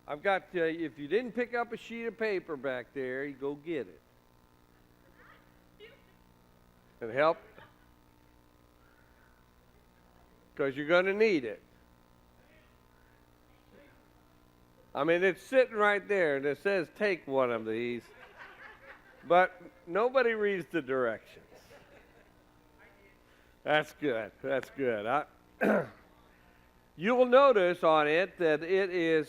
I've got, if you didn't pick up a sheet of paper back there, you go get it. And help, because you're going to need it. I mean, it's sitting right there, and it says take one of these, but nobody reads the directions. That's good. That's good. You'll notice on it that it is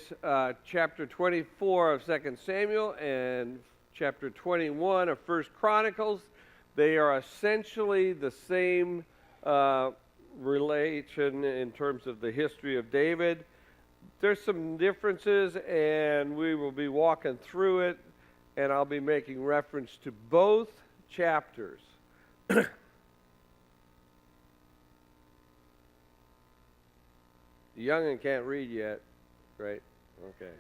chapter 24 of 2 Samuel and chapter 21 of 1 Chronicles. They are essentially the same relation in terms of the history of David. There's some differences, and we will be walking through it, and I'll be making reference to both chapters. The young'un can't read yet, right? Okay.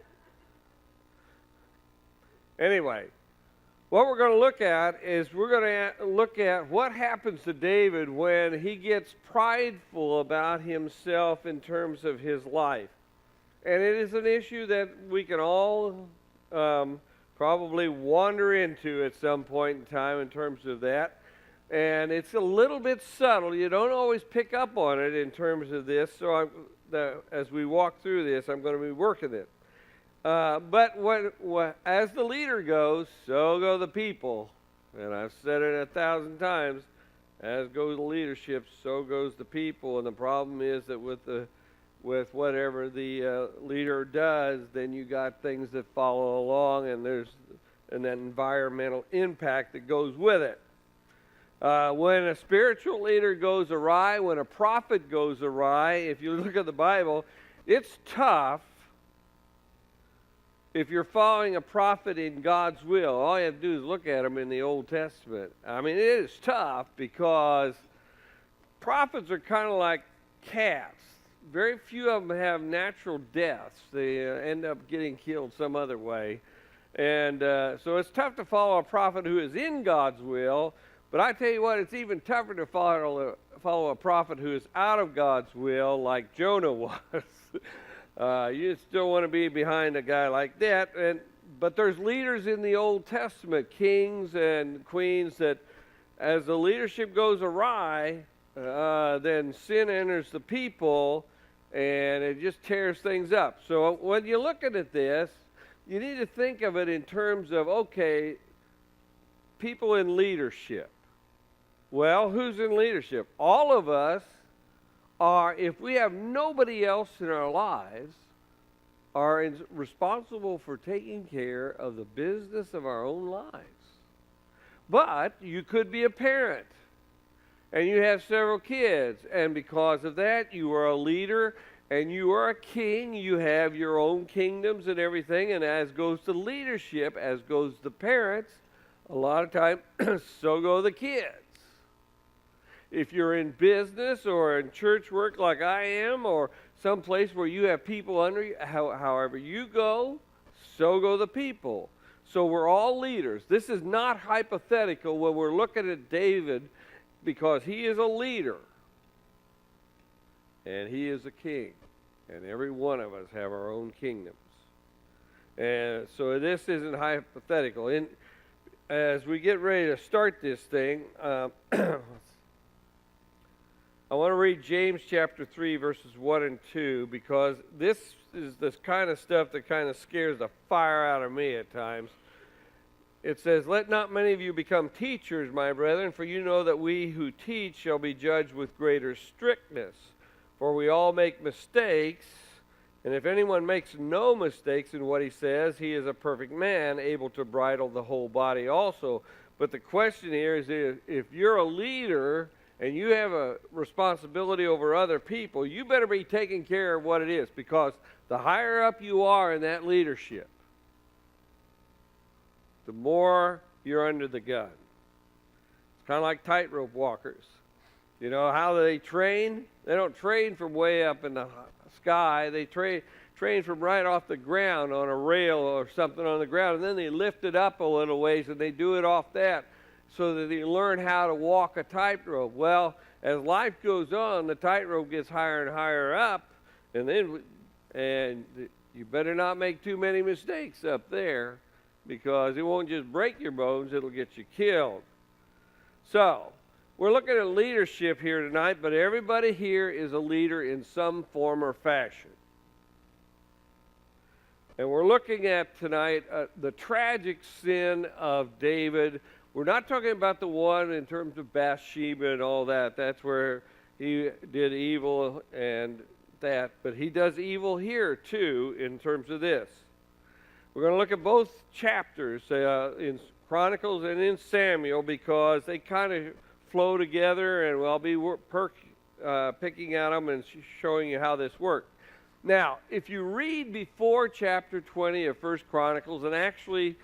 Anyway, what we're going to look at is we're going to look at what happens to David when he gets prideful about himself in terms of his life. And it is an issue that we can all probably wander into at some point in time in terms of that. And it's a little bit subtle. You don't always pick up on it in terms of this. So as we walk through this, I'm going to be working it. But as the leader goes, so go the people. And I've said it 1,000 times. As goes the leadership, so goes the people. And the problem is that with whatever the leader does, then you got things that follow along, and there's an environmental impact that goes with it. When a spiritual leader goes awry, when a prophet goes awry, if you look at the Bible, it's tough if you're following a prophet in God's will. All you have to do is look at them in the Old Testament. I mean, it is tough because prophets are kind of like cats. Very few of them have natural deaths. They end up getting killed some other way. And so it's tough to follow a prophet who is in God's will. But I tell you what, it's even tougher to follow a prophet who is out of God's will, like Jonah was. You still want to be behind a guy like that. But there's leaders in the Old Testament, kings and queens, that as the leadership goes awry, then sin enters the people, and it just tears things up. So when you're looking at this, you need to think of it in terms of, okay, people in leadership. Well, who's in leadership? All of us are, if we have nobody else in our lives, are responsible for taking care of the business of our own lives. But you could be a parent, and you have several kids, and because of that, you are a leader, and you are a king. You have your own kingdoms and everything, and as goes the leadership, as goes the parents, a lot of time, so go the kids. If you're in business or in church work like I am, or someplace where you have people under you, however you go, so go the people. So we're all leaders. This is not hypothetical when we're looking at David, because he is a leader and he is a king, and every one of us have our own kingdoms. And so this isn't hypothetical. As we get ready to start this thing, I want to read James chapter 3, verses 1 and 2, because this is this kind of stuff that kind of scares the fire out of me at times. It says, "Let not many of you become teachers, my brethren, for you know that we who teach shall be judged with greater strictness. For we all make mistakes, and if anyone makes no mistakes in what he says, he is a perfect man, able to bridle the whole body also." But the question here is, if you're a leader and you have a responsibility over other people, you better be taking care of what it is, because the higher up you are in that leadership, the more you're under the gun. It's kind of like tightrope walkers. You know how they train? They don't train from way up in the sky. They train from right off the ground on a rail or something on the ground, and then they lift it up a little ways, and they do it off that, so that they learn how to walk a tightrope. Well, as life goes on, the tightrope gets higher and higher up, and You better not make too many mistakes up there, because it won't just break your bones, it'll get you killed. So, we're looking at leadership here tonight, but everybody here is a leader in some form or fashion. And we're looking at tonight the tragic sin of David. We're not talking about the one in terms of Bathsheba and all that. That's where he did evil and that. But he does evil here too in terms of this. We're going to look at both chapters in Chronicles and in Samuel, because they kind of flow together, and I'll be picking at them and showing you how this works. Now, if you read before chapter 20 of 1 Chronicles, and actually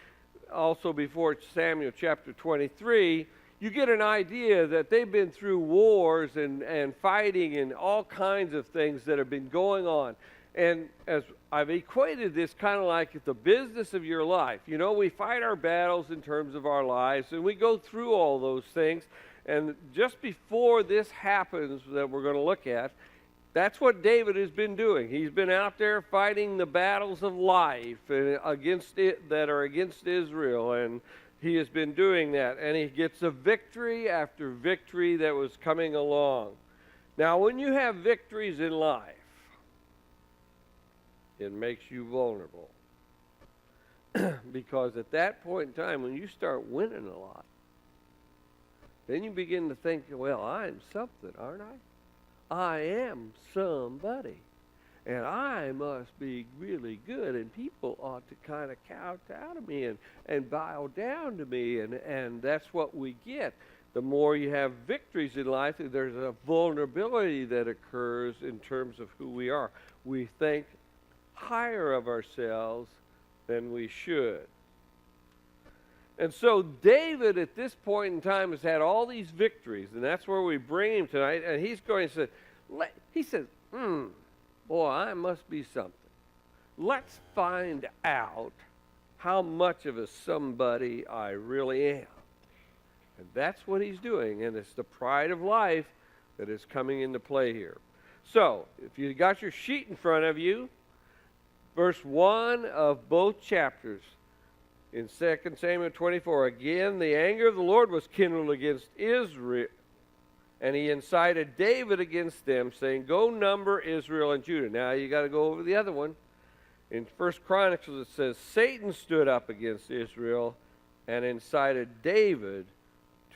also before Samuel chapter 23, you get an idea that they've been through wars and fighting and all kinds of things that have been going on. And as I've equated this kind of like the business of your life. You know, we fight our battles in terms of our lives, and we go through all those things. And just before this happens that we're going to look at, that's what David has been doing. He's been out there fighting the battles of life that are against Israel, and he has been doing that. And he gets a victory after victory that was coming along. Now, when you have victories in life, it makes you vulnerable. Because at that point in time, when you start winning a lot, then you begin to think, well, I'm something, aren't I? I am somebody. And I must be really good, and people ought to kind of kowtow to me and bow down to me, and that's what we get. The more you have victories in life, there's a vulnerability that occurs in terms of who we are. We think higher of ourselves than we should. And so David at this point in time has had all these victories, and that's where we bring him tonight. And he's going to say, boy, I must be something. Let's find out how much of a somebody I really am. And that's what he's doing, and it's the pride of life that is coming into play here. So, if you got your sheet in front of you, verse 1 of both chapters, in 2 Samuel 24, again, the anger of the Lord was kindled against Israel, and he incited David against them, saying, go number Israel and Judah. Now, you got to go over the other one. In 1 Chronicles, it says, Satan stood up against Israel and incited David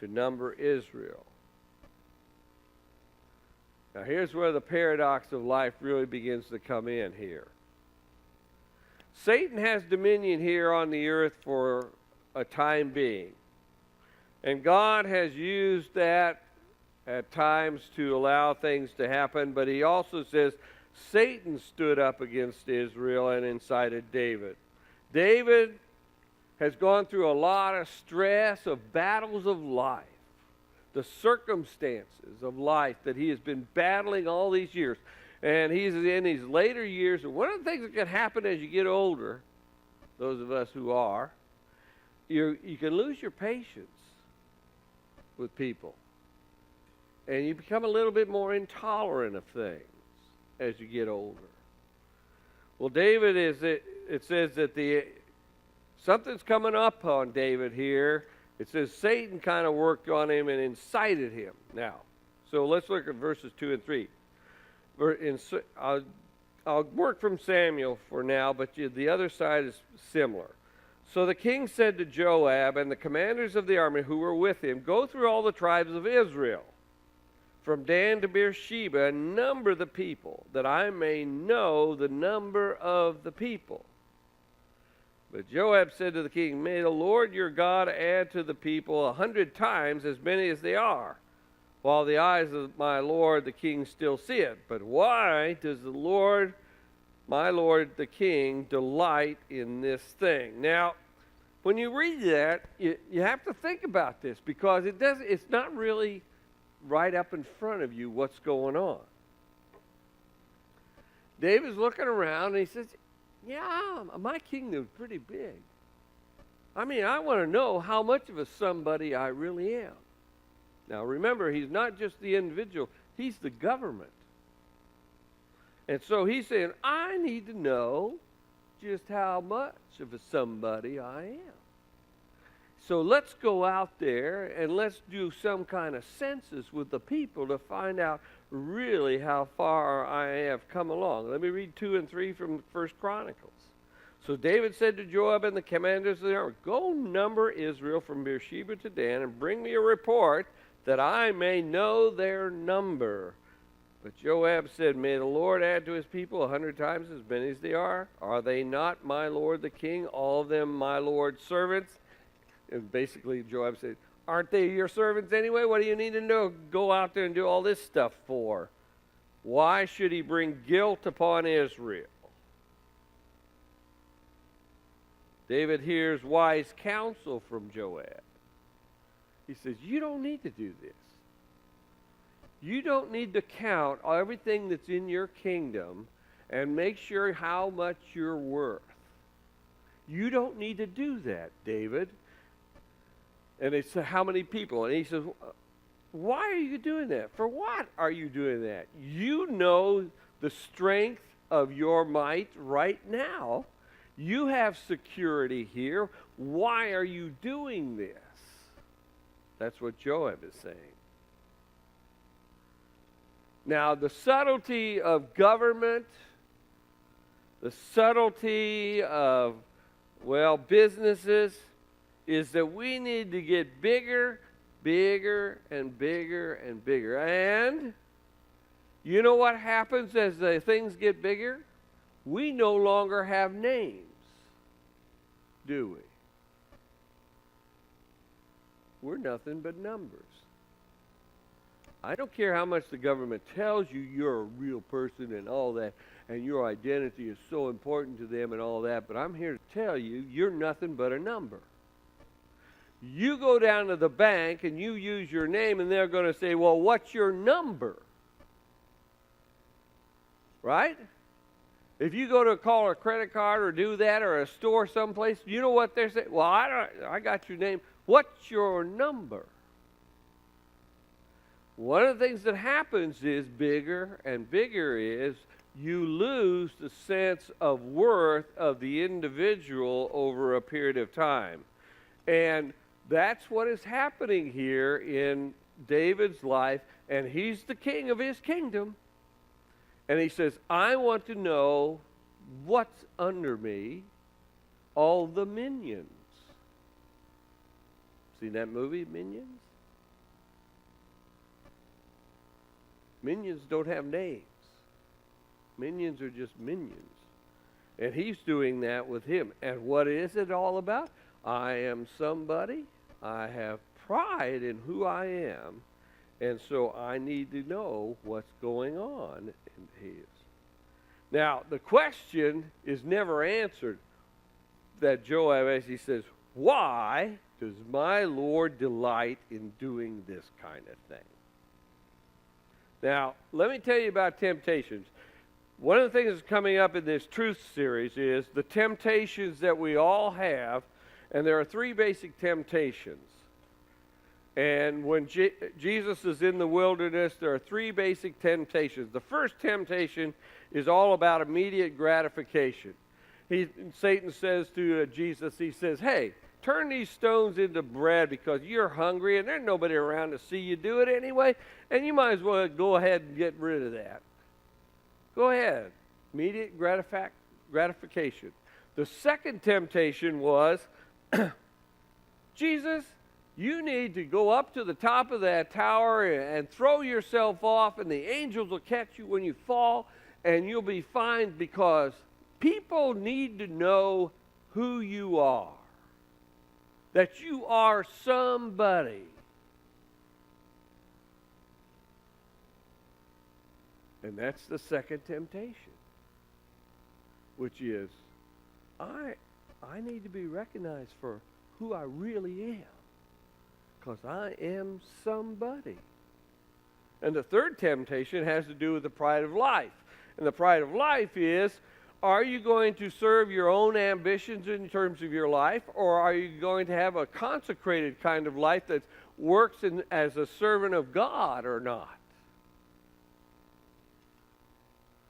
to number Israel. Now, here's where the paradox of life really begins to come in here. Satan has dominion here on the earth for a time being. And God has used that at times to allow things to happen, but he also says Satan stood up against Israel and incited David. David has gone through a lot of stress of battles of life, the circumstances of life that he has been battling all these years. And he's in his later years. And one of the things that can happen as you get older, those of us who are, you can lose your patience with people. And you become a little bit more intolerant of things as you get older. Well, David it says that something's coming up on David here. It says Satan kind of worked on him and incited him. Now, so let's look at verses 2 and 3. I'll work from Samuel for now, but the other side is similar. So the king said to Joab and the commanders of the army who were with him, go through all the tribes of Israel, from Dan to Beersheba, and number the people, that I may know the number of the people. But Joab said to the king, may the Lord your God add to the people 100 times as many as they are, while the eyes of my lord the king still see it. But why does the Lord, my lord the king, delight in this thing? Now, when you read that, you have to think about this, because it's not really right up in front of you what's going on. David's looking around and he says, yeah, my kingdom's pretty big. I mean, I want to know how much of a somebody I really am. Now, remember, he's not just the individual. He's the government. And so he's saying, I need to know just how much of a somebody I am. So let's go out there and let's do some kind of census with the people to find out really how far I have come along. Let me read 2 and 3 from 1 Chronicles. So David said to Joab and the commanders of the army, "Go number Israel from Beersheba to Dan and bring me a report that I may know their number." But Joab said, "May the Lord add to his people 100 times as many as they are. Are they not my lord the king, all of them my lord's servants?" And basically Joab said, "Aren't they your servants anyway? What do you need to know? Go out there and do all this stuff for? Why should he bring guilt upon Israel?" David hears wise counsel from Joab. He says, "You don't need to do this. You don't need to count everything that's in your kingdom and make sure how much you're worth. You don't need to do that, David." And they said, "How many people?" And he says, "Why are you doing that? For what are you doing that? You know the strength of your might right now. You have security here. Why are you doing this?" That's what Joab is saying. Now, the subtlety of government, the subtlety of, businesses, is that we need to get bigger, bigger, and bigger, and bigger. And you know what happens as the things get bigger? We no longer have names, do we? We're nothing but numbers. I don't care how much the government tells you you're a real person and all that, and your identity is so important to them and all that, but I'm here to tell you, you're nothing but a number. You go down to the bank and you use your name, and they're going to say, "Well, what's your number?" Right? If you go to call a credit card or do that, or a store someplace, you know what they're saying? "Well, I got your name. What's your number?" One of the things that happens is bigger and bigger is you lose the sense of worth of the individual over a period of time. And that's what is happening here in David's life, and he's the king of his kingdom. And he says, "I want to know what's under me, all the minions." Seen that movie, Minions? Minions don't have names. Minions are just minions. And he's doing that with him. And what is it all about? I am somebody. I have pride in who I am. And so I need to know what's going on in his. Now, the question is never answered that Joab asks. He says, "Why does my Lord delight in doing this kind of thing?" Now, let me tell you about temptations. One of the things that's coming up in this truth series is the temptations that we all have, and there are 3 basic temptations. And when Jesus is in the wilderness, there are 3 basic temptations. The first temptation is all about immediate gratification. Satan says to Jesus, he says, "Hey, turn these stones into bread because you're hungry and there's nobody around to see you do it anyway, and you might as well go ahead and get rid of that. Go ahead." Immediate gratification. The second temptation was, "Jesus, you need to go up to the top of that tower and throw yourself off, and the angels will catch you when you fall, and you'll be fine, because people need to know who you are. That you are somebody." And that's the second temptation, which is, I need to be recognized for who I really am, because I am somebody. And the third temptation has to do with the pride of life. And the pride of life is, are you going to serve your own ambitions in terms of your life, or are you going to have a consecrated kind of life that works as a servant of God or not?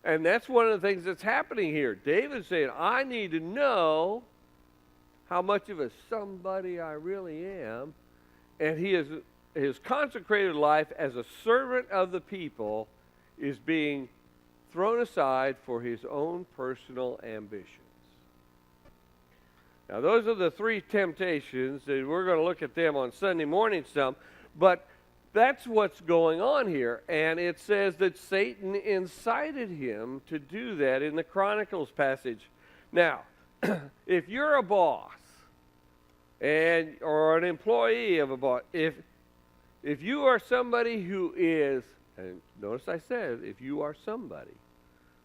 And that's one of the things that's happening here. David's saying, I need to know how much of a somebody I really am. And his consecrated life as a servant of the people is being thrown aside for his own personal ambitions. Now, those are the three temptations, and we're going to look at them on Sunday morning some, but that's what's going on here. And it says that Satan incited him to do that in the Chronicles passage. Now, if you're a boss or an employee of a boss, if you are somebody who is, and notice I said, if you are somebody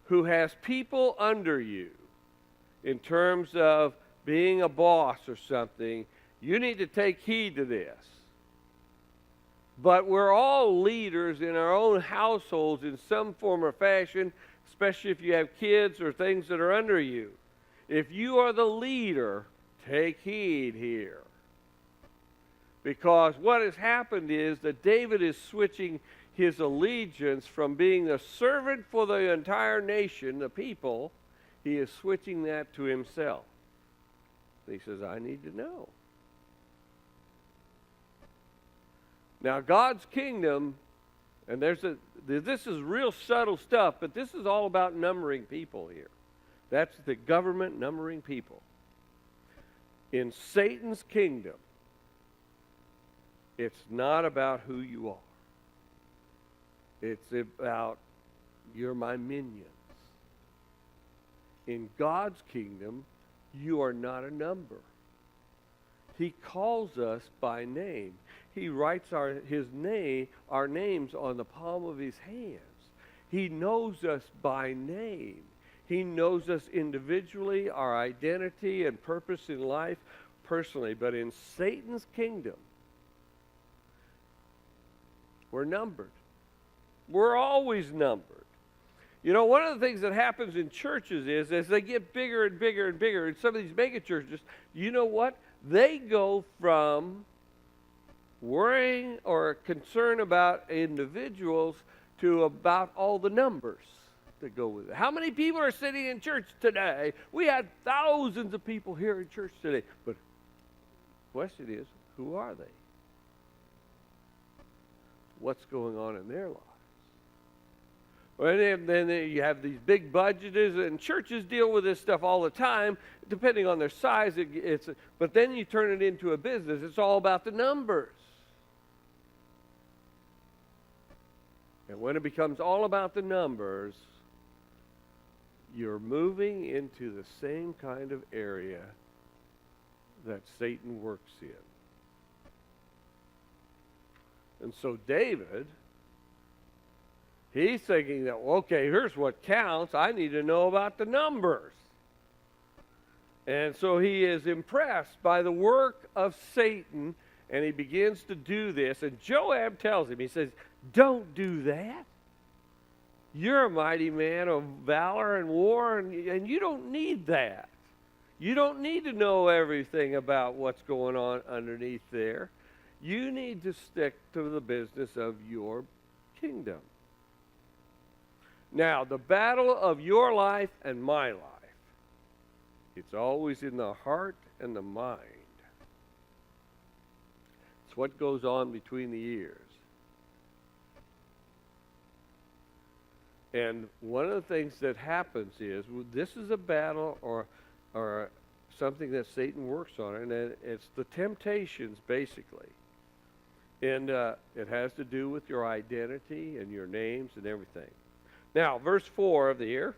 who has people under you in terms of being a boss or something, you need to take heed to this. But we're all leaders in our own households in some form or fashion, especially if you have kids or things that are under you. If you are the leader, take heed here. Because what has happened is that David is switching his allegiance from being a servant for the entire nation, the people, he is switching that to himself. He says, I need to know. Now, God's kingdom, and this is real subtle stuff, but this is all about numbering people here. That's the government numbering people. In Satan's kingdom, it's not about who you are. It's about, you're my minions. In God's kingdom, you are not a number. He calls us by name. He writes our names on the palm of his hands. He knows us by name. He knows us individually, our identity and purpose in life personally. But in Satan's kingdom, we're numbered. We're always numbered. You know, one of the things that happens in churches is as they get bigger and bigger and bigger, in some of these mega churches, you know what? They go from worrying or concern about individuals to about all the numbers that go with it. How many people are sitting in church today? We had thousands of people here in church today. But the question is, who are they? What's going on in their lives? And then you have these big budgets, and churches deal with this stuff all the time, depending on their size. But then you turn it into a business. It's all about the numbers. And when it becomes all about the numbers, you're moving into the same kind of area that Satan works in. And so David, he's thinking that, okay, here's what counts. I need to know about the numbers. And so he is impressed by the work of Satan, and he begins to do this. And Joab tells him, he says, don't do that. You're a mighty man of valor and war, and you don't need that. You don't need to know everything about what's going on underneath there. You need to stick to the business of your kingdom. Now, the battle of your life and my life, it's always in the heart and the mind. It's what goes on between the ears. And one of the things that happens is, this is a battle or something that Satan works on, and it's the temptations, basically. And it has to do with your identity and your names and everything. Now, verse 4 of the year.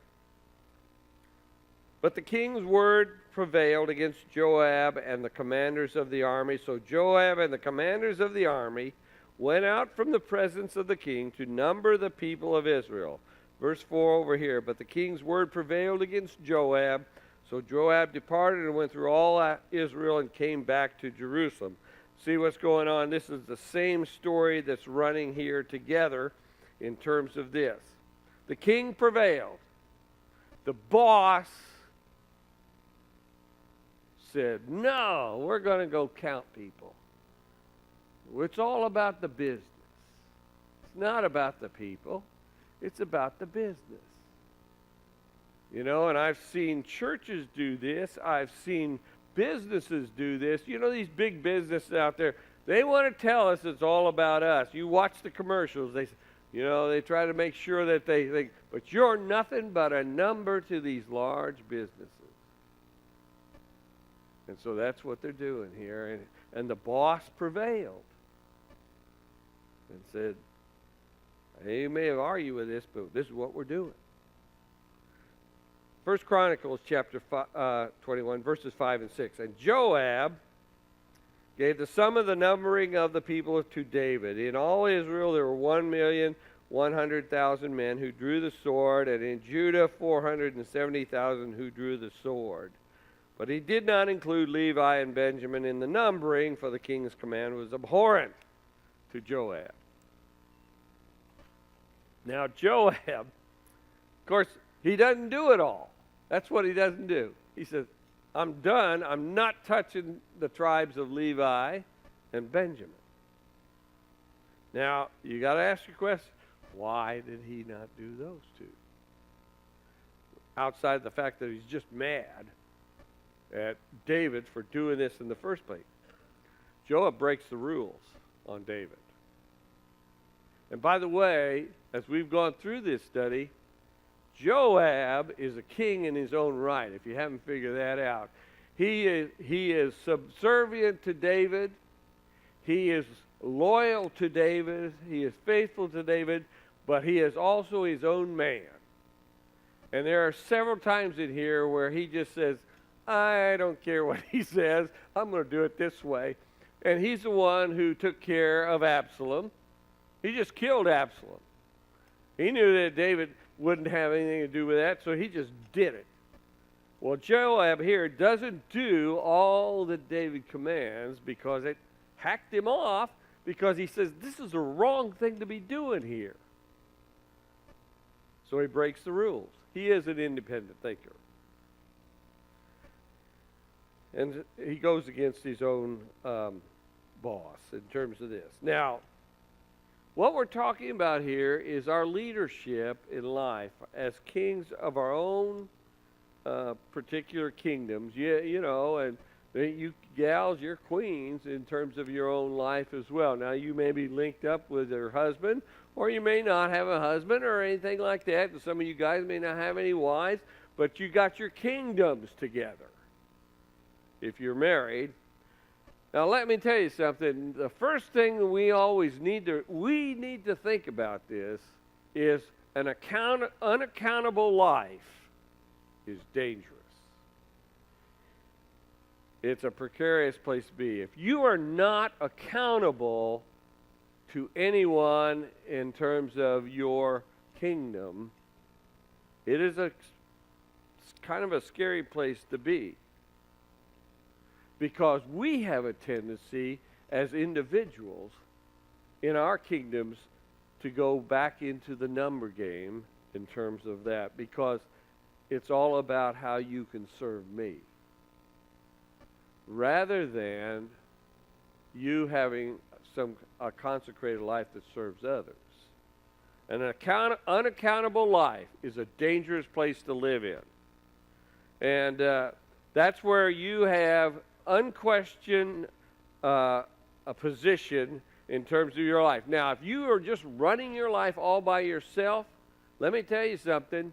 But the king's word prevailed against Joab and the commanders of the army. So Joab and the commanders of the army went out from the presence of the king to number the people of Israel. Verse 4 over here. But the king's word prevailed against Joab. So Joab departed and went through all Israel and came back to Jerusalem. See what's going on? This is the same story that's running here together in terms of this. The king prevailed. The boss said, no, we're going to go count people. It's all about the business. It's not about the people. It's about the business. You know, and I've seen churches do this. I've seen businesses do this. You know, these big businesses out there, they want to tell us it's all about us. You watch the commercials. They try to make sure that they think, but you're nothing but a number to these large businesses. And so that's what they're doing here. And the boss prevailed and said, you may have argued with this, but this is what we're doing. 1 Chronicles chapter 21, verses 5 and 6. And Joab gave the sum of the numbering of the people to David. In all Israel there were 1,100,000 men who drew the sword, and in Judah 470,000 who drew the sword. But he did not include Levi and Benjamin in the numbering, for the king's command was abhorrent to Joab. Now Joab, of course, he doesn't do it all. That's what he doesn't do. He says, I'm done. I'm not touching the tribes of Levi and Benjamin. Now, you got to ask your question, why did he not do those two? Outside the fact that he's just mad at David for doing this in the first place. Joab breaks the rules on David. And by the way, as we've gone through this study, Joab is a king in his own right, if you haven't figured that out. He is subservient to David. He is loyal to David. He is faithful to David, but he is also his own man. And there are several times in here where he just says, I don't care what he says. I'm going to do it this way. And he's the one who took care of Absalom. He just killed Absalom. He knew that David wouldn't have anything to do with that, so he just did it. Well, Joab here doesn't do all that David commands because it hacked him off, because he says, this is the wrong thing to be doing here. So he breaks the rules. He is an independent thinker. And he goes against his own boss in terms of this. Now, what we're talking about here is our leadership in life as kings of our own particular kingdoms. You know, and you gals, you're queens in terms of your own life as well. Now, you may be linked up with your husband, or you may not have a husband or anything like that. And some of you guys may not have any wives, but you got your kingdoms together if you're married. Now, let me tell you something. The first thing we need to think about this is an unaccountable life is dangerous. It's a precarious place to be. If you are not accountable to anyone in terms of your kingdom, it is kind of a scary place to be. Because we have a tendency as individuals in our kingdoms to go back into the number game in terms of that, because it's all about how you can serve me, rather than you having a consecrated life that serves others. An unaccountable life is a dangerous place to live in. And that's where you have unquestioned a position in terms of your life. Now, if you are just running your life all by yourself, let me tell you something.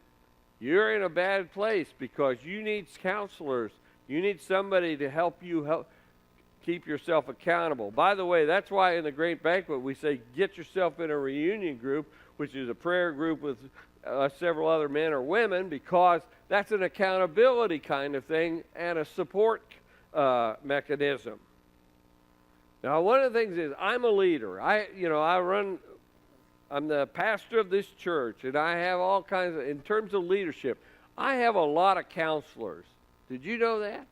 You're in a bad place, because you need counselors. You need somebody to help you keep yourself accountable. By the way, that's why in the Great Banquet we say get yourself in a reunion group, which is a prayer group with several other men or women, because that's an accountability kind of thing and a support mechanism. Now, one of the things is I'm a leader. I'm the pastor of this church, and I have all kinds of, in terms of leadership, I have a lot of counselors. Did you know that?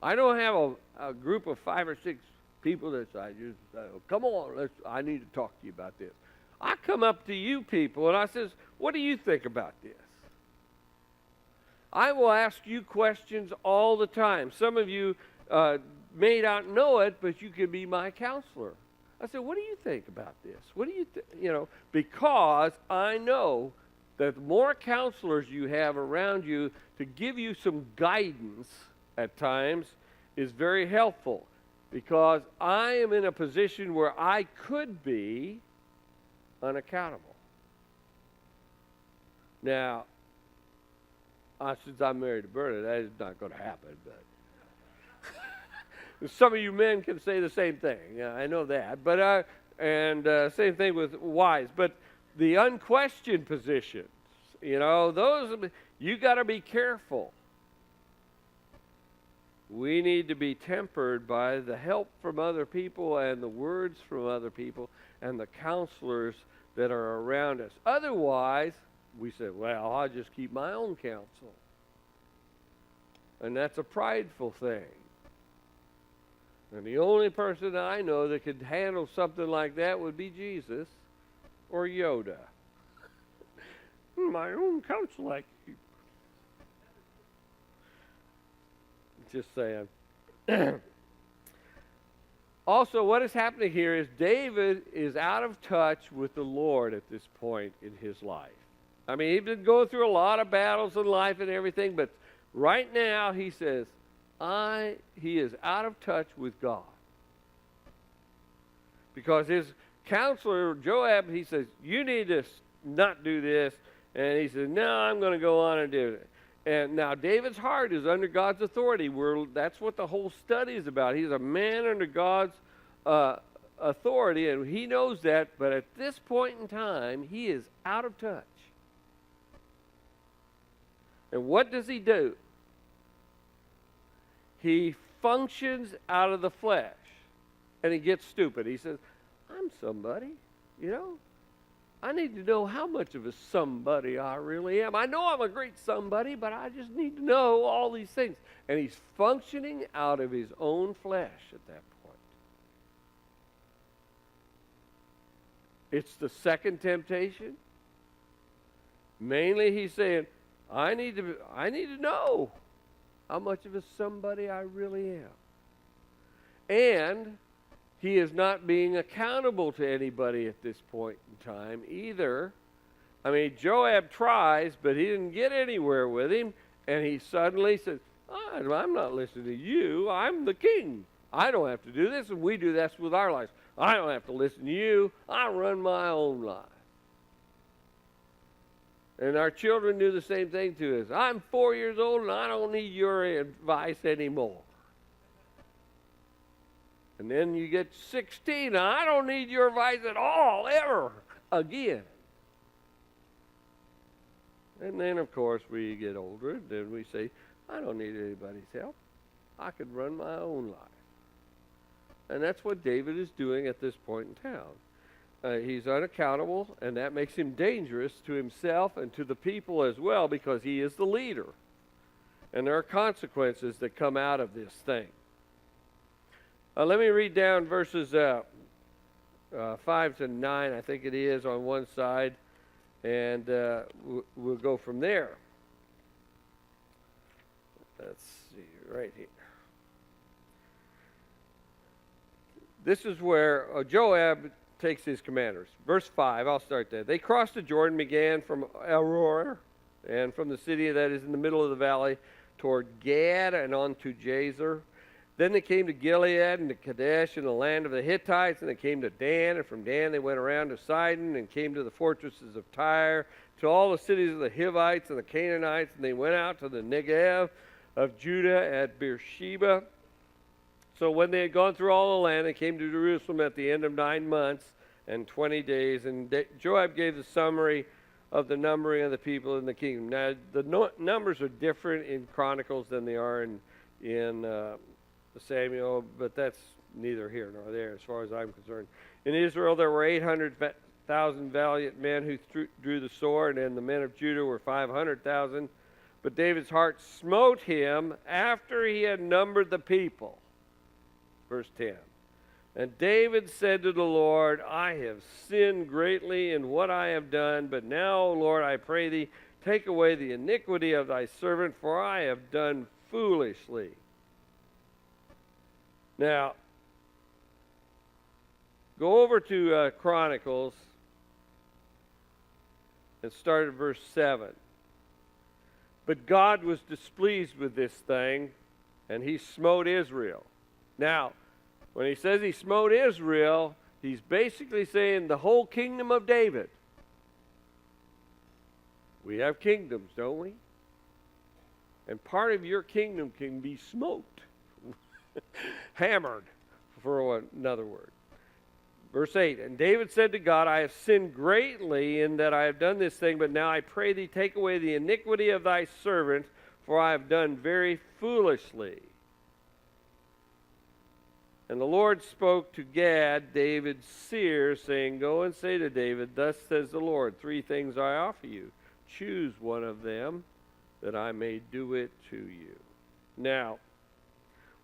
I don't have a group of 5 or 6 people that I just say, come on, I need to talk to you about this. I come up to you people and I says, what do you think about this? I will ask you questions all the time. Some of you may not know it, but you can be my counselor. I said, what do you think about this? What do you because I know that the more counselors you have around you to give you some guidance at times is very helpful, because I am in a position where I could be unaccountable. Now, since I'm married to Berta, that is not going to happen, but some of you men can say the same thing. Yeah, I know that. But same thing with wives. But the unquestioned positions, those you got to be careful. We need to be tempered by the help from other people and the words from other people and the counselors that are around us. Otherwise, we say, well, I'll just keep my own counsel. And that's a prideful thing. And the only person I know that could handle something like that would be Jesus or Yoda. My own counsel I keep. Just saying. Also, what is happening here is David is out of touch with the Lord at this point in his life. I mean, he's been going through a lot of battles in life and everything, but right now he says, he is out of touch with God. Because his counselor, Joab, he says, you need to not do this. And he says, no, I'm going to go on and do it. And now David's heart is under God's authority. That's what the whole study is about. He's a man under God's authority, and he knows that. But at this point in time, he is out of touch. And what does he do? He functions out of the flesh, and he gets stupid. He says, I'm somebody, I need to know how much of a somebody I really am. I know I'm a great somebody, but I just need to know all these things. And he's functioning out of his own flesh at that point. It's the second temptation. Mainly he's saying, I need to know how much of a somebody I really am. And he is not being accountable to anybody at this point in time either. I mean, Joab tries, but he didn't get anywhere with him. And he suddenly says, I'm not listening to you. I'm the king. I don't have to do this. And we do this with our lives. I don't have to listen to you. I run my own life. And our children do the same thing to us. I'm 4 years old and I don't need your advice anymore. And then you get 16, and I don't need your advice at all, ever, again. And then, of course, we get older, and then we say, I don't need anybody's help. I could run my own life. And that's what David is doing at this point in town. He's unaccountable, and that makes him dangerous to himself and to the people as well, because he is the leader. And there are consequences that come out of this thing. Let me read down verses 5 to 9, I think it is, on one side, and we'll go from there. Let's see, right here. This is where Joab takes his commanders. Verse 5, I'll start there. They crossed the Jordan, began from Aroer, and from the city that is in the middle of the valley, toward Gad and on to Jazer. Then they came to Gilead and to Kadesh in the land of the Hittites, and they came to Dan, and from Dan they went around to Sidon and came to the fortresses of Tyre, to all the cities of the Hivites and the Canaanites, and they went out to the Negev of Judah at Beersheba. So when they had gone through all the land, they came to Jerusalem at the end of 9 months and 20 days, and Joab gave the summary of the numbering of the people in the kingdom. Now, the numbers are different in Chronicles than they are in Samuel, but that's neither here nor there as far as I'm concerned. In Israel there were 800,000 valiant men who drew the sword, and the men of Judah were 500,000. But David's heart smote him after he had numbered the people. Verse 10. And David said to the Lord, I have sinned greatly in what I have done, but now, O Lord, I pray thee, take away the iniquity of thy servant, for I have done foolishly. Now, go over to Chronicles and start at verse 7. But God was displeased with this thing, and he smote Israel. Now, when he says he smote Israel, he's basically saying the whole kingdom of David. We have kingdoms, don't we? And part of your kingdom can be smoked, hammered, for another word. Verse 8, and David said to God, I have sinned greatly in that I have done this thing, but now I pray thee, take away the iniquity of thy servant, for I have done very foolishly. And the Lord spoke to Gad, David's seer, saying, go and say to David, thus says the Lord, 3 things I offer you. Choose one of them, that I may do it to you. Now,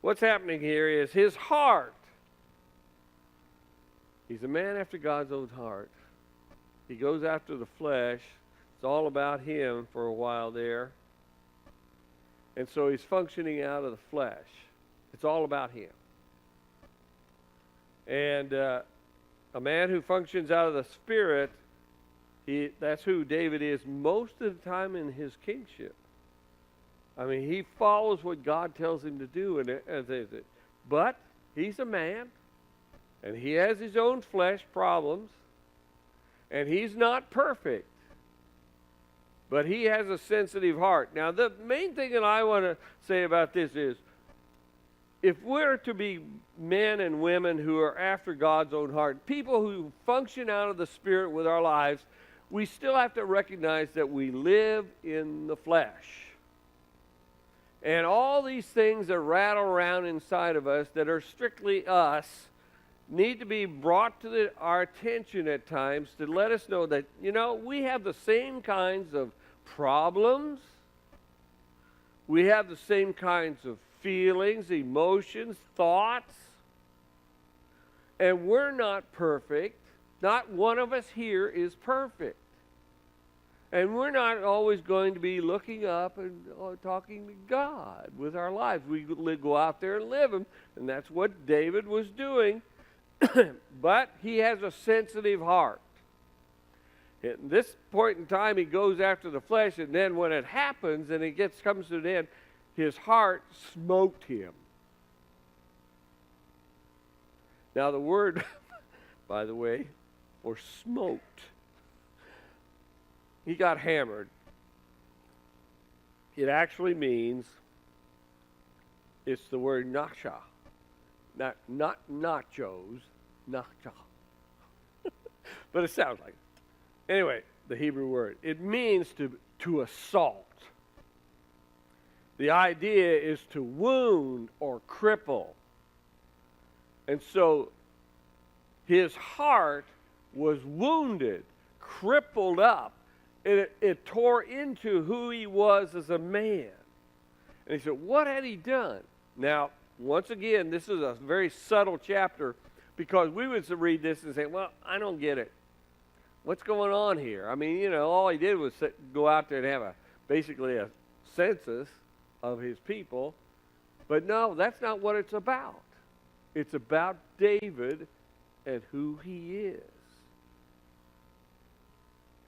what's happening here is his heart. He's a man after God's own heart. He goes after the flesh. It's all about him for a while there. And so he's functioning out of the flesh. It's all about him. And a man who functions out of the Spirit, that's who David is most of the time in his kingship. I mean, he follows what God tells him to do. But he's a man. And he has his own flesh problems. And he's not perfect. But he has a sensitive heart. Now, the main thing that I want to say about this is, if we're to be men and women who are after God's own heart, people who function out of the Spirit with our lives, we still have to recognize that we live in the flesh. And all these things that rattle around inside of us that are strictly us need to be brought to our attention at times to let us know that, we have the same kinds of problems. We have the same kinds of feelings, emotions, thoughts. And we're not perfect. Not one of us here is perfect. And we're not always going to be looking up and talking to God with our lives. We go out there and live them, and that's what David was doing. But he has a sensitive heart. At this point in time, he goes after the flesh, and then when it happens and it comes to an end, his heart smoked him. Now the word, by the way, for smoked, he got hammered. It actually means, it's the word nacha. Not nachos, nacha. But it sounds like it. Anyway, the Hebrew word. It means to assault. The idea is to wound or cripple. And so his heart was wounded, crippled up. It tore into who he was as a man. And he said, what had he done? Now, once again, this is a very subtle chapter, because we would read this and say, well, I don't get it. What's going on here? I mean, all he did was go out there and have basically a census of his people. But no, that's not what it's about. It's about David and who he is.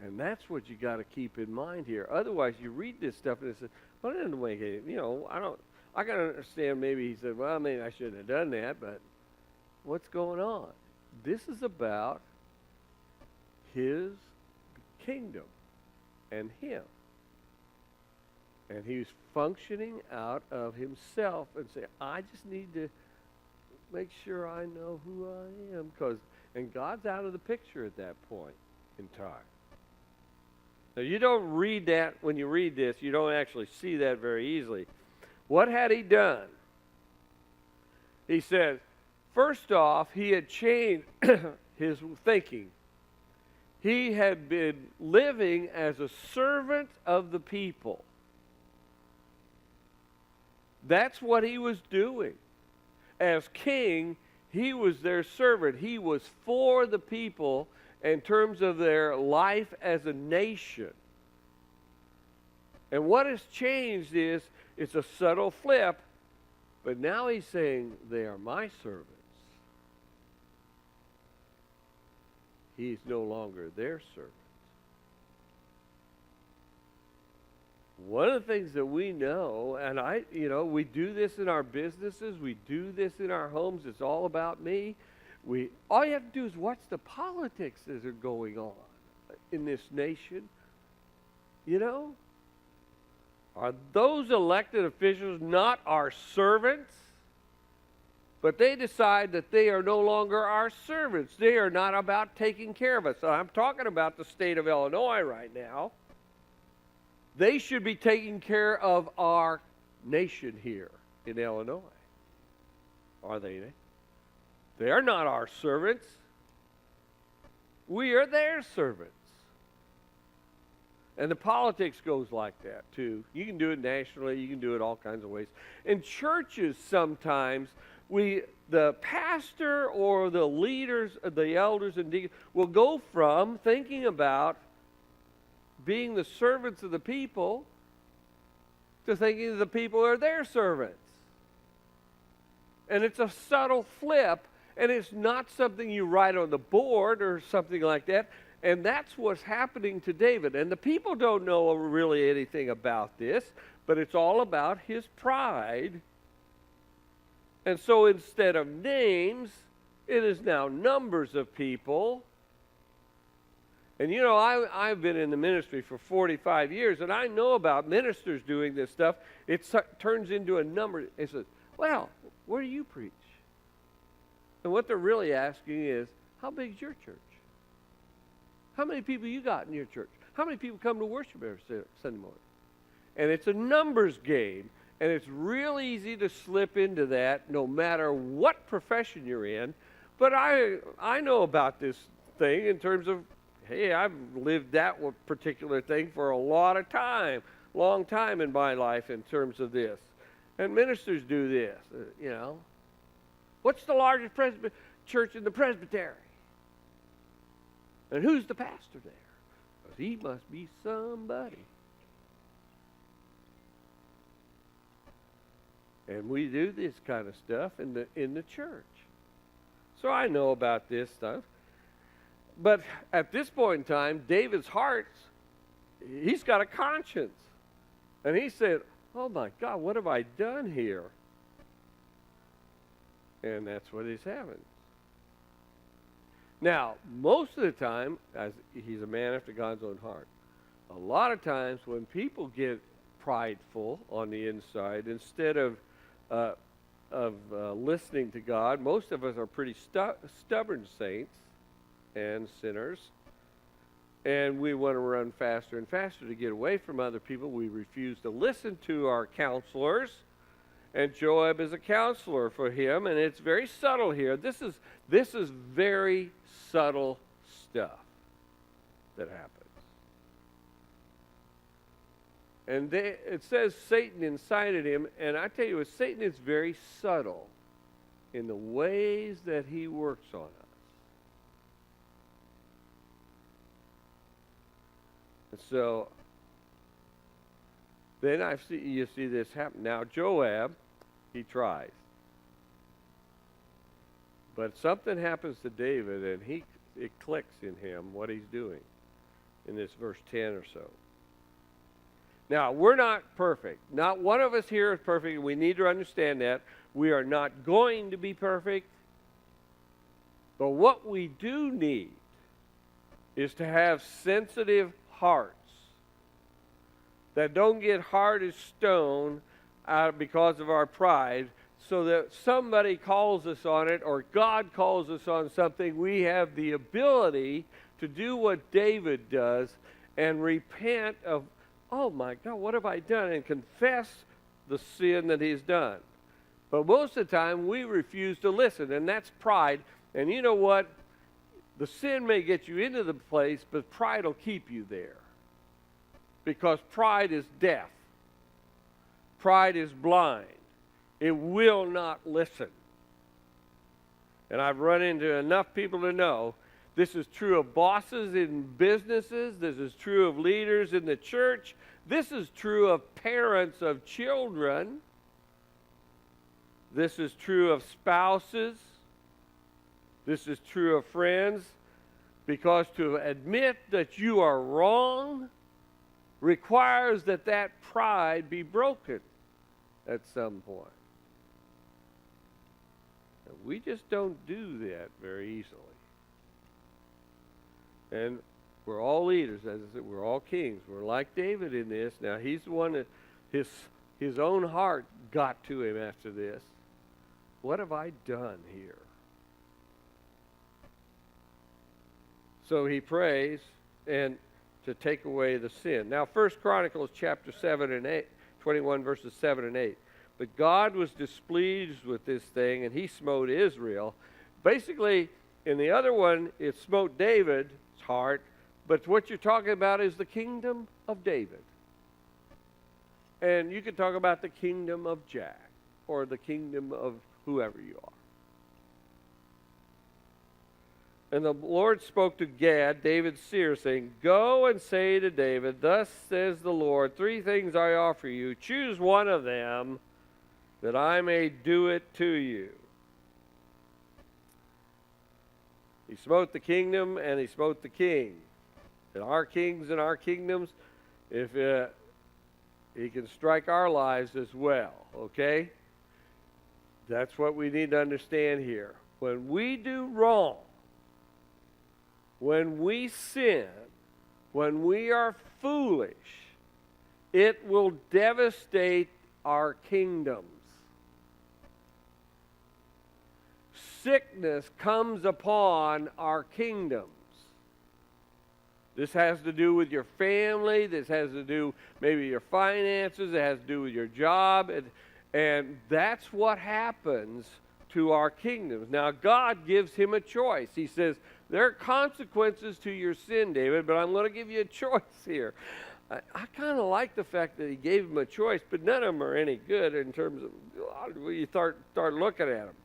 And that's what you got to keep in mind here. Otherwise, you read this stuff and it says, well, that doesn't make any, I can understand maybe he said, well, maybe I shouldn't have done that, but what's going on? This is about his kingdom and him. And he's functioning out of himself and say, I just need to make sure I know who I am. And God's out of the picture at that point in time. Now, you don't read that, when you read this, you don't actually see that very easily. What had he done? He said, first off, he had changed his thinking. He had been living as a servant of the people. That's what he was doing. As king, he was their servant. He was for the people in terms of their life as a nation. And what has changed is, it's a subtle flip, but now he's saying, they are my servants. He's no longer their servant. One of the things that we know, and we do this in our businesses, we do this in our homes, it's all about me. All you have to do is watch the politics that are going on in this nation. Are those elected officials not our servants? But they decide that they are no longer our servants. They are not about taking care of us. So I'm talking about the state of Illinois right now. They should be taking care of our nation here in Illinois. Are they? They are not our servants. We are their servants. And the politics goes like that too. You can do it nationally. You can do it all kinds of ways. In churches sometimes, the pastor or the leaders, the elders and deacons will go from thinking about being the servants of the people to thinking the people are their servants. And it's a subtle flip, and it's not something you write on the board or something like that. And that's what's happening to David. And the people don't know really anything about this, but it's all about his pride. And so instead of names, it is now numbers of people. And I've been in the ministry for 45 years, and I know about ministers doing this stuff. It turns into a number. It says, well, where do you preach? And what they're really asking is, how big is your church? How many people you got in your church? How many people come to worship every Sunday morning? And it's a numbers game, and it's real easy to slip into that no matter what profession you're in. But I know about this thing in terms of, hey, I've lived that particular thing for a long time in my life in terms of this. And ministers do this, What's the largest church in the presbytery? And who's the pastor there? Because he must be somebody. And we do this kind of stuff in the church. So I know about this stuff. But at this point in time, David's heart, he's got a conscience. And he said, oh my God, what have I done here? And that's what he's having. Now, most of the time, as he's a man after God's own heart, a lot of times when people get prideful on the inside, instead of listening to God, most of us are pretty stubborn saints and sinners, and we want to run faster and faster to get away from other people. We refuse to listen to our counselors, and Joab is a counselor for him, and it's very subtle here. This is very subtle stuff that happens. And it says Satan incited him, and I tell you, Satan is very subtle in the ways that he works on us. And so then you see this happen. Now Joab, he tries. But something happens to David, and it clicks in him what he's doing in this verse 10 or so. Now, we're not perfect. Not one of us here is perfect, and we need to understand that. We are not going to be perfect. But what we do need is to have sensitive hearts that don't get hard as stone because of our pride, so that somebody calls us on it or God calls us on something, we have the ability to do what David does and repent of, oh my God, what have I done? And confess the sin that he's done. But most of the time, we refuse to listen, and that's pride. And you know what? The sin may get you into the place, but pride will keep you there. Because pride is deaf. Pride is blind. It will not listen. And I've run into enough people to know this is true of bosses in businesses. This is true of leaders in the church. This is true of parents of children. This is true of spouses. This is true of friends. Because to admit that you are wrong requires that that pride be broken at some point. And we just don't do that very easily. And we're all leaders, as I said, we're all kings. We're like David in this. Now, he's the one that his own heart got to him after this. What have I done here? So he prays and to take away the sin. Now, 1 Chronicles chapter 7 and 8, 21 verses 7 and 8. But God was displeased with this thing, and he smote Israel. Basically, in the other one, it smote David's heart, but what you're talking about is the kingdom of David. And you can talk about the kingdom of Jack, or the kingdom of whoever you are. And the Lord spoke to Gad, David's seer, saying, Go and say to David, Thus says the Lord, 3 things I offer you. Choose one of them, that I may do it to you. He smote the kingdom, and he smote the king. And our kings and our kingdoms, if he can strike our lives as well, okay? That's what we need to understand here. When we do wrong, when we sin, when we are foolish, it will devastate our kingdoms. Sickness comes upon our kingdoms. This has to do with your family. This has to do maybe your finances. It has to do with your job. And that's what happens to our kingdoms. Now, God gives him a choice. He says, there are consequences to your sin, David, but I'm going to give you a choice here. I kind of like the fact that he gave him a choice, but none of them are any good in terms of when you start looking at them.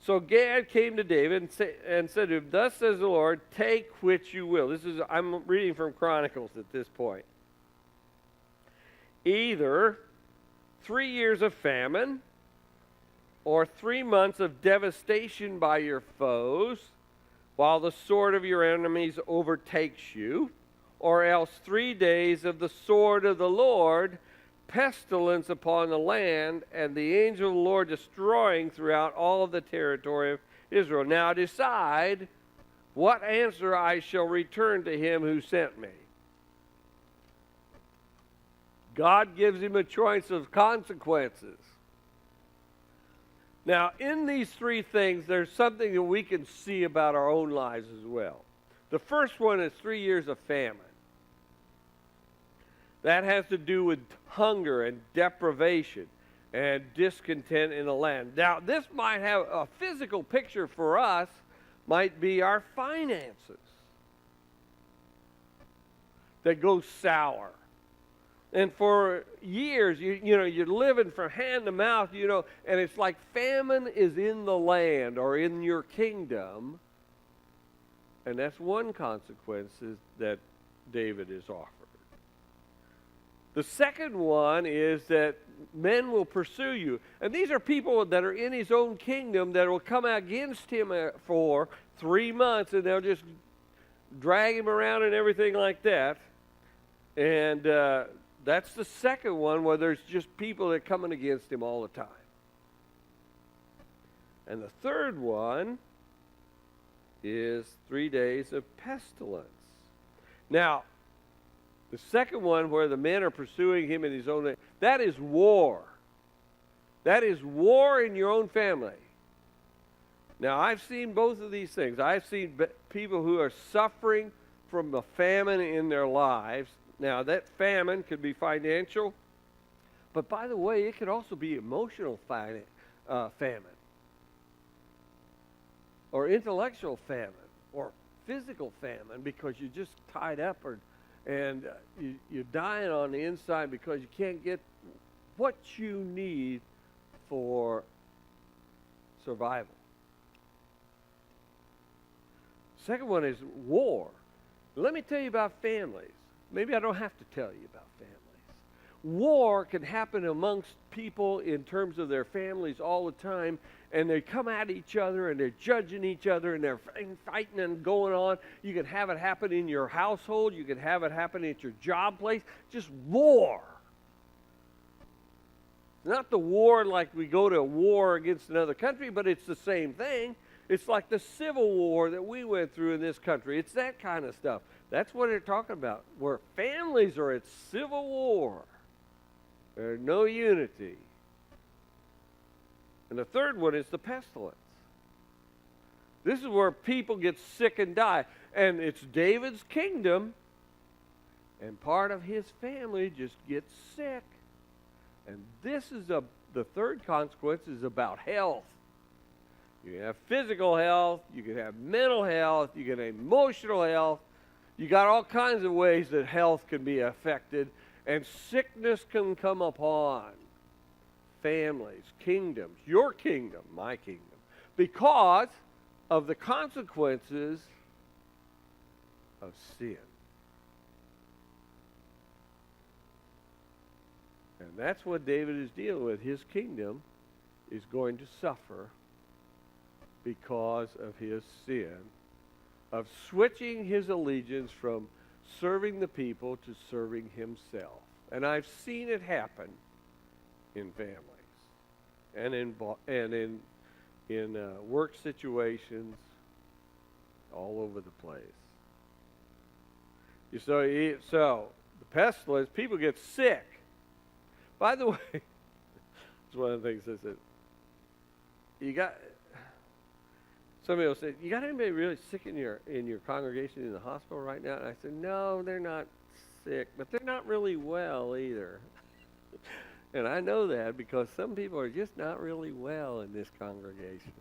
So Gad came to David and said to him, Thus says the Lord, take which you will. I'm reading from Chronicles at this point. Either 3 years of famine, or 3 months of devastation by your foes, while the sword of your enemies overtakes you, or else 3 days of the sword of the Lord, pestilence upon the land, and the angel of the Lord destroying throughout all of the territory of Israel. Now decide what answer I shall return to him who sent me. God gives him a choice of consequences. Now, in these 3 things, there's something that we can see about our own lives as well. The first one is 3 years of famine. That has to do with hunger and deprivation and discontent in the land. Now, this might have a physical picture for us, might be our finances that go sour. And for years, you're living from hand to mouth, and it's like famine is in the land or in your kingdom. And that's one consequence that David is offered. The second one is that men will pursue you. And these are people that are in his own kingdom that will come against him for 3 months, and they'll just drag him around and everything like that. And that's the second one, where there's just people that are coming against him all the time. And the third one is 3 days of pestilence. Now, the second one, where the men are pursuing him in his own name, that is war. That is war in your own family. Now, I've seen both of these things. I've seen people who are suffering from the famine in their lives. Now, that famine could be financial, but by the way, it could also be emotional famine, or intellectual famine, or physical famine, because you're just tied up, and you're dying on the inside because you can't get what you need for survival. Second one is war. Let me tell you about families. Maybe I don't have to tell you about families. war can happen amongst people in terms of their families all the time, and they come at each other and they're judging each other and they're fighting and going on. You can have it happen in your household. You can have it happen at your job place. Just war. Not the war like we go to a war against another country, but it's the same thing. It's like the Civil War that we went through in this country. It's that kind of stuff. That's what they're talking about, where families are at civil war. There's no unity. And the third one is the pestilence. This is where people get sick and die. And it's David's kingdom, and part of his family just gets sick. And this is the third consequence is about health. You can have physical health, you can have mental health, you can have emotional health. You got all kinds of ways that health can be affected, and sickness can come upon families, kingdoms, your kingdom, my kingdom, because of the consequences of sin. And that's what David is dealing with. His kingdom is going to suffer because of his sin, of switching his allegiance from serving the people to serving himself. And I've seen it happen in families and in work situations all over the place. So the pestilence, people get sick. By the way, it's one of the things I said. Somebody will say, "You got anybody really sick in your congregation in the hospital right now?" And I said, "No, they're not sick, but they're not really well either." And I know that because some people are just not really well in this congregation.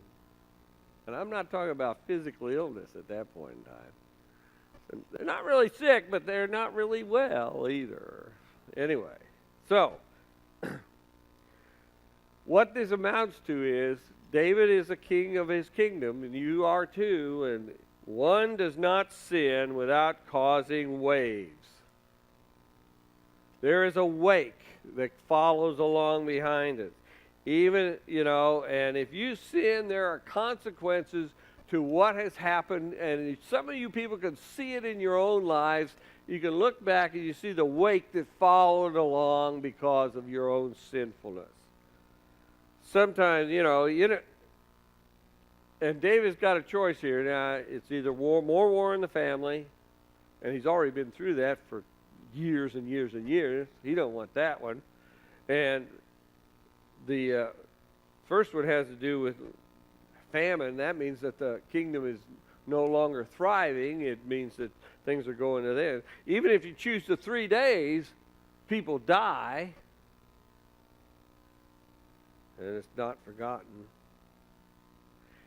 And I'm not talking about physical illness at that point in time. So they're not really sick, but they're not really well either. Anyway, so what this amounts to is David is a king of his kingdom, and you are too, and one does not sin without causing waves. There is a wake that follows along behind it. Even, and if you sin, there are consequences to what has happened, and some of you people can see it in your own lives. You can look back and you see the wake that followed along because of your own sinfulness. Sometimes, and David's got a choice here. Now, it's either more war in the family, and he's already been through that for years and years and years. He don't want that one. And the first one has to do with famine. That means that the kingdom is no longer thriving. It means that things are going to the end. Even if you choose the 3 days, people die, and it's not forgotten.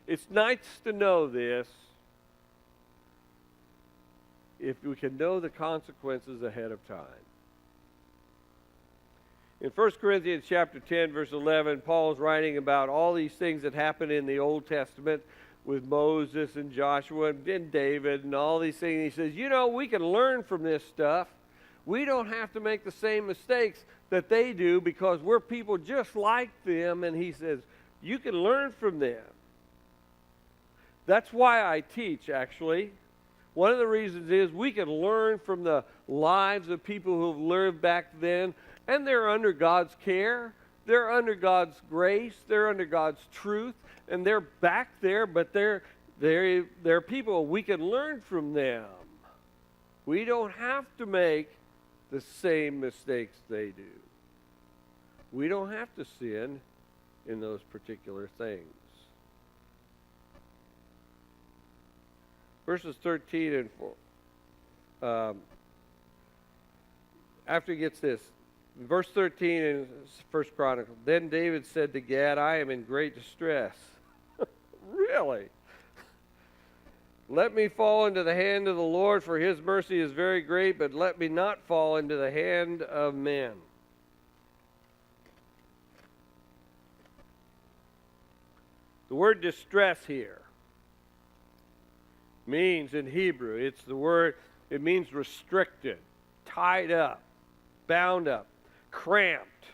It's nice to know this if we can know the consequences ahead of time. In 1 Corinthians chapter 10, verse 11, Paul is writing about all these things that happened in the Old Testament with Moses and Joshua and David and all these things. He says, we can learn from this stuff. We don't have to make the same mistakes that they do because we're people just like them. And he says, you can learn from them. That's why I teach, actually. One of the reasons is we can learn from the lives of people who have lived back then, and they're under God's care. They're under God's grace. They're under God's truth, and they're back there, but they're people. We can learn from them. We don't have to make the same mistakes they do. We don't have to sin in those particular things. Verses 13 and 4. After he gets this, verse 13 in 1 Chronicles, then David said to Gad, I am in great distress. Really? Let me fall into the hand of the Lord, for his mercy is very great, but let me not fall into the hand of men. The word distress here means in Hebrew, it means restricted, tied up, bound up. cramped,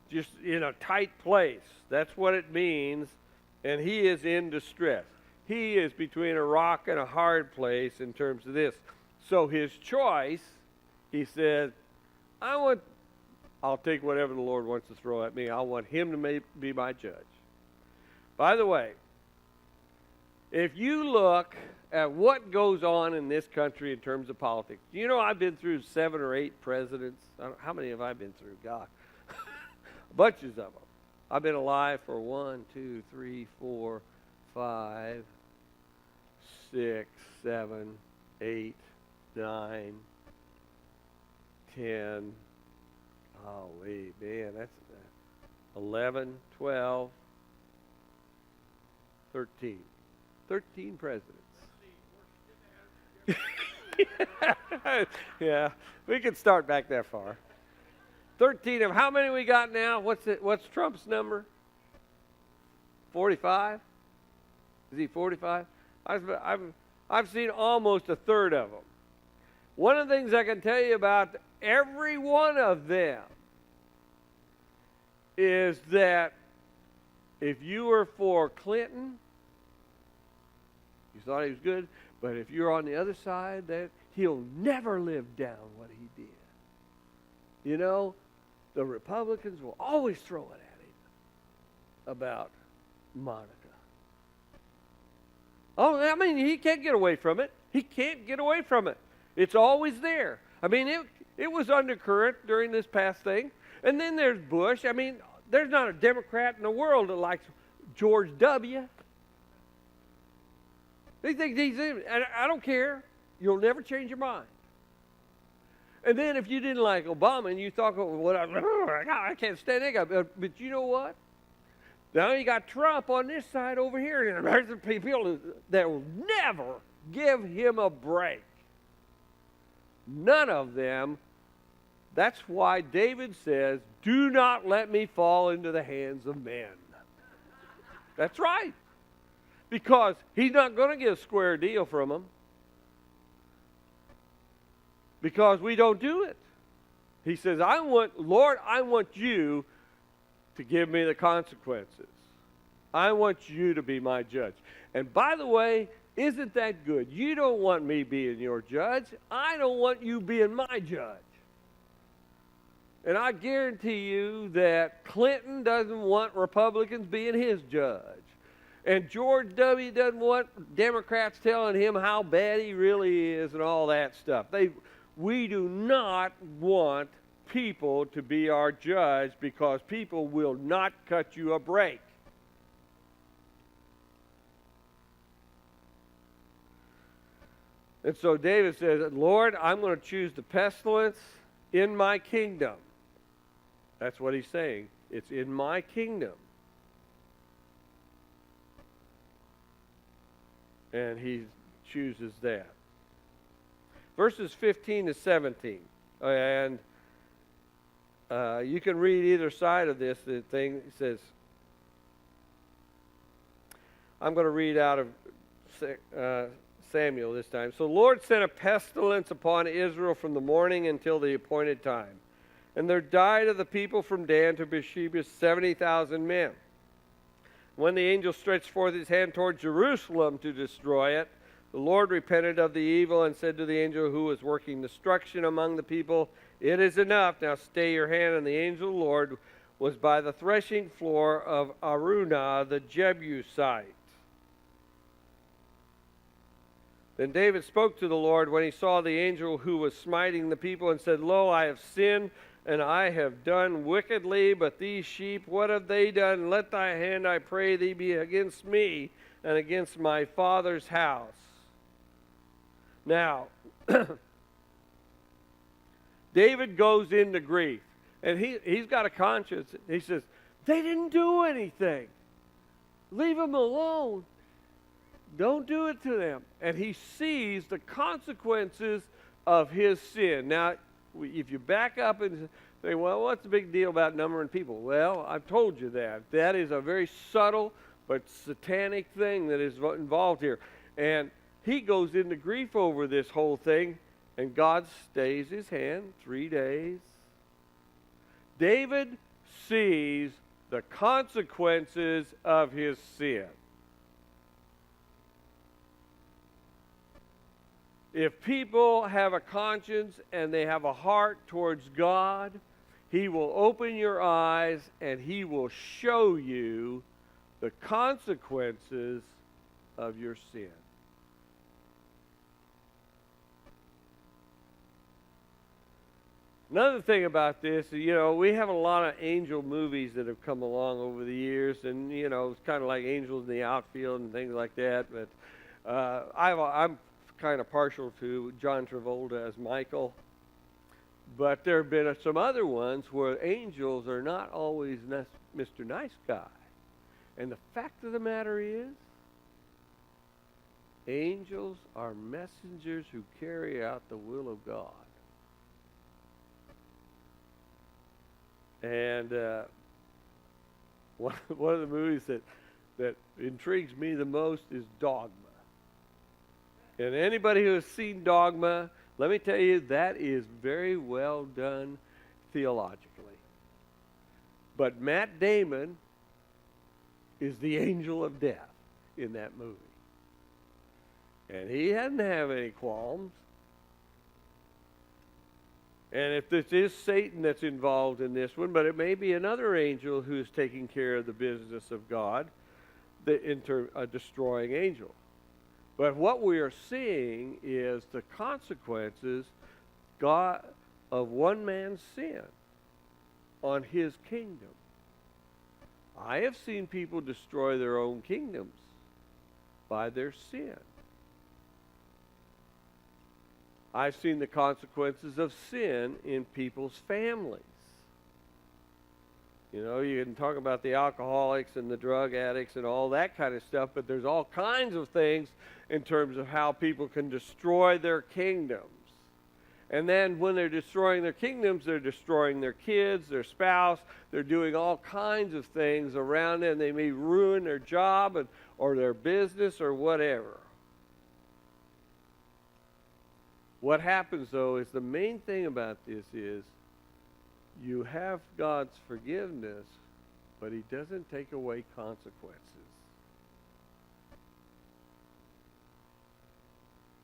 just in a tight place. That's what it means. And he is in distress. He is between a rock and a hard place in terms of this. So his choice, he said, I'll take whatever the Lord wants to throw at me. I want him to be my judge. By the way, if you look at what goes on in this country in terms of politics, you know I've been through 7 or 8 presidents. How many have I been through? God. Bunches of them. I've been alive for 1, 2, 3, 4, 5, 6, 7, 8, 9, 10. Holy man, that's 11, 12, 13. 13 presidents. Yeah, we could start back that far. 13 of how many we got now? What's Trump's number? 45? Is he 45? I've seen almost a third of them. One of the things I can tell you about every one of them is that if you were for Clinton, you thought he was good, but if you're on the other side, that he'll never live down what he did. You know, the Republicans will always throw it at him about Monica. Oh, I mean, he can't get away from it. He can't get away from it. It's always there. I mean, it was undercurrent during this past thing. And then there's Bush. I mean, there's not a Democrat in the world that likes George W. They think he's in. And I don't care. You'll never change your mind. And then if you didn't like Obama and you thought, well, I can't stand that guy. But you know what? Now you got Trump on this side over here. And there's the people that will never give him a break. None of them. That's why David says, do not let me fall into the hands of men. That's right. Because he's not going to get a square deal from them. Because we don't do it. He says, Lord, I want you to give me the consequences. I want you to be my judge. And by the way, isn't that good? You don't want me being your judge. I don't want you being my judge. And I guarantee you that Clinton doesn't want Republicans being his judge. And George W. doesn't want Democrats telling him how bad he really is and all that stuff. We do not want people to be our judge because people will not cut you a break. And so David says, Lord, I'm going to choose the pestilence in my kingdom. That's what he's saying. It's in my kingdom. And he chooses that. Verses 15 to 17. And you can read either side of this. The thing it says, I'm going to read out of Samuel this time. So the Lord sent a pestilence upon Israel from the morning until the appointed time. And there died of the people from Dan to Beersheba 70,000 men. When the angel stretched forth his hand toward Jerusalem to destroy it, the Lord repented of the evil and said to the angel who was working destruction among the people, it is enough, now stay your hand. And the angel of the Lord was by the threshing floor of Araunah the Jebusite. Then David spoke to the Lord when he saw the angel who was smiting the people and said, Lo, I have sinned, and I have done wickedly, but these sheep, what have they done? Let thy hand, I pray thee, be against me and against my father's house. Now, David goes into grief, and he's got a conscience. He says, they didn't do anything. Leave them alone. Don't do it to them. And he sees the consequences of his sin. Now, if you back up and say, well, what's the big deal about numbering people? Well, I've told you that. That is a very subtle but satanic thing that is involved here. And he goes into grief over this whole thing, and God stays his hand 3 days, David sees the consequences of his sin. If people have a conscience and they have a heart towards God, He will open your eyes and He will show you the consequences of your sin. Another thing about this, we have a lot of angel movies that have come along over the years, and, it's kind of like Angels in the Outfield and things like that, but I'm kind of partial to John Travolta as Michael. But there have been some other ones where angels are not always Mr. Nice Guy. And the fact of the matter is, angels are messengers who carry out the will of God. And one of the movies that intrigues me the most is Dogma. And anybody who has seen Dogma, let me tell you, that is very well done theologically. But Matt Damon is the angel of death in that movie. And he doesn't have any qualms. And if this is Satan that's involved in this one, but it may be another angel who's taking care of the business of God, a destroying angel. But what we are seeing is the consequences of one man's sin on his kingdom. I have seen people destroy their own kingdoms by their sin. I've seen the consequences of sin in people's families. You can talk about the alcoholics and the drug addicts and all that kind of stuff, but there's all kinds of things in terms of how people can destroy their kingdoms. And then when they're destroying their kingdoms, they're destroying their kids, their spouse. They're doing all kinds of things around them. They may ruin their job or their business or whatever. What happens, though, is the main thing about this is you have God's forgiveness, but He doesn't take away consequences.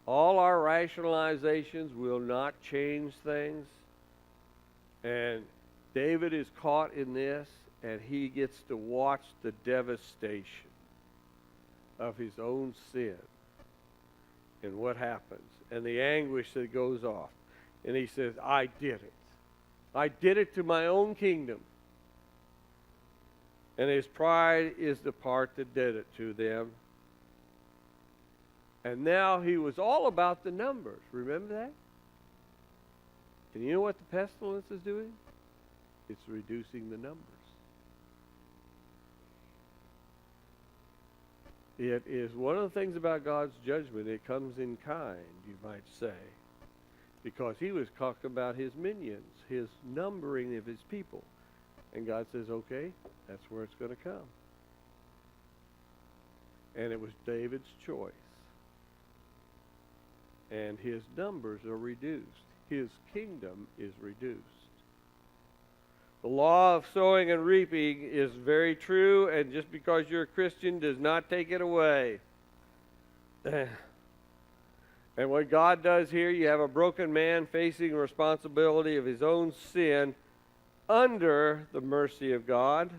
All our rationalizations will not change things. And David is caught in this, and he gets to watch the devastation of his own sin and what happens, and the anguish that goes off. And he says, I did it. I did it to my own kingdom. And his pride is the part that did it to them. And now he was all about the numbers. Remember that? And you know what the pestilence is doing? It's reducing the numbers. It is one of the things about God's judgment. It comes in kind, you might say. Because He was talking about His minions, His numbering of His people. And God says, okay, that's where it's going to come. And it was David's choice. And his numbers are reduced. His kingdom is reduced. The law of sowing and reaping is very true, and just because you're a Christian does not take it away. And what God does here, you have a broken man facing the responsibility of his own sin under the mercy of God.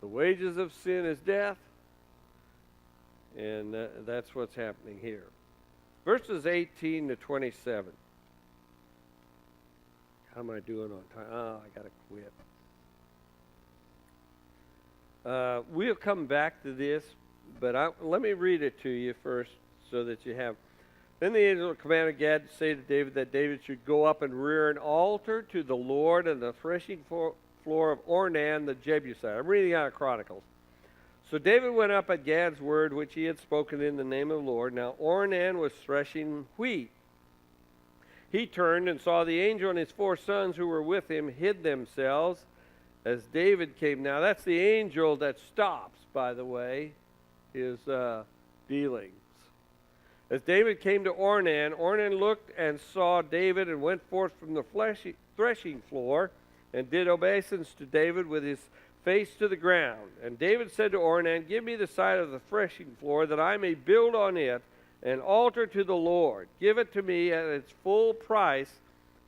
The wages of sin is death, and that's what's happening here. Verses 18 to 27. How am I doing on time? Oh, I got to quit. We'll come back to this, but let me read it to you first so that you have. Then the angel commanded Gad to say to David that David should go up and rear an altar to the Lord on the threshing floor of Ornan the Jebusite. I'm reading out of Chronicles. So David went up at Gad's word, which he had spoken in the name of the Lord. Now Ornan was threshing wheat. He turned and saw the angel and his 4 sons who were with him hid themselves as David came. Now that's the angel that stops, by the way, his dealings. As David came to Ornan, Ornan looked and saw David and went forth from the threshing floor and did obeisance to David with his face to the ground. And David said to Ornan, "Give me the side of the threshing floor, that I may build on it an altar to the Lord. Give it to me at its full price,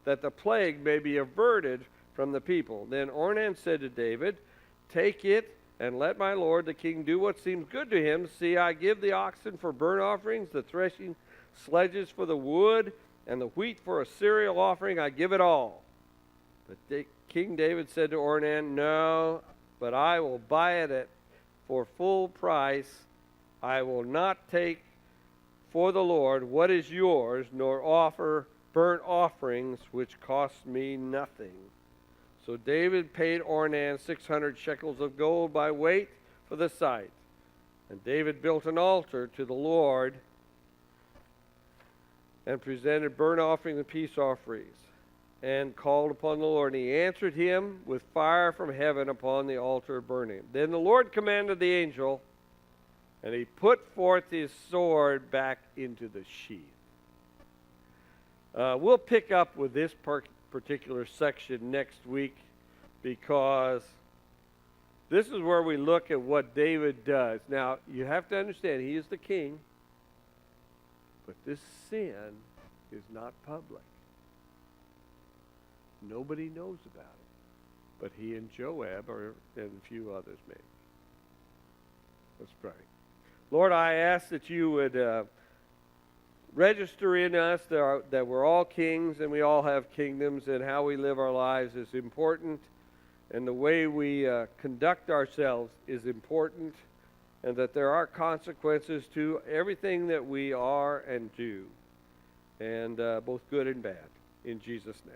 that the plague may be averted from the people." Then Ornan said to David, "Take it, and let my lord the king do what seems good to him. See, I give the oxen for burnt offerings, the threshing sledges for the wood, and the wheat for a cereal offering. I give it all." But King David said to Ornan, "No, but I will buy it for full price. I will not take for the Lord what is yours, nor offer burnt offerings which cost me nothing." So David paid Ornan 600 shekels of gold by weight for the site. And David built an altar to the Lord and presented burnt offerings and peace offerings, and called upon the Lord. And he answered him with fire from heaven upon the altar of burning. Then the Lord commanded the angel, and he put forth his sword back into the sheath. We'll pick up with this particular section next week, because this is where we look at what David does. Now, you have to understand, he is the king, but this sin is not public. Nobody knows about it, but he and Joab and a few others maybe. Let's pray. Lord, I ask that you would register in us that we're all kings and we all have kingdoms, and how we live our lives is important, and the way we conduct ourselves is important, and that there are consequences to everything that we are and do, and both good and bad. In Jesus' name.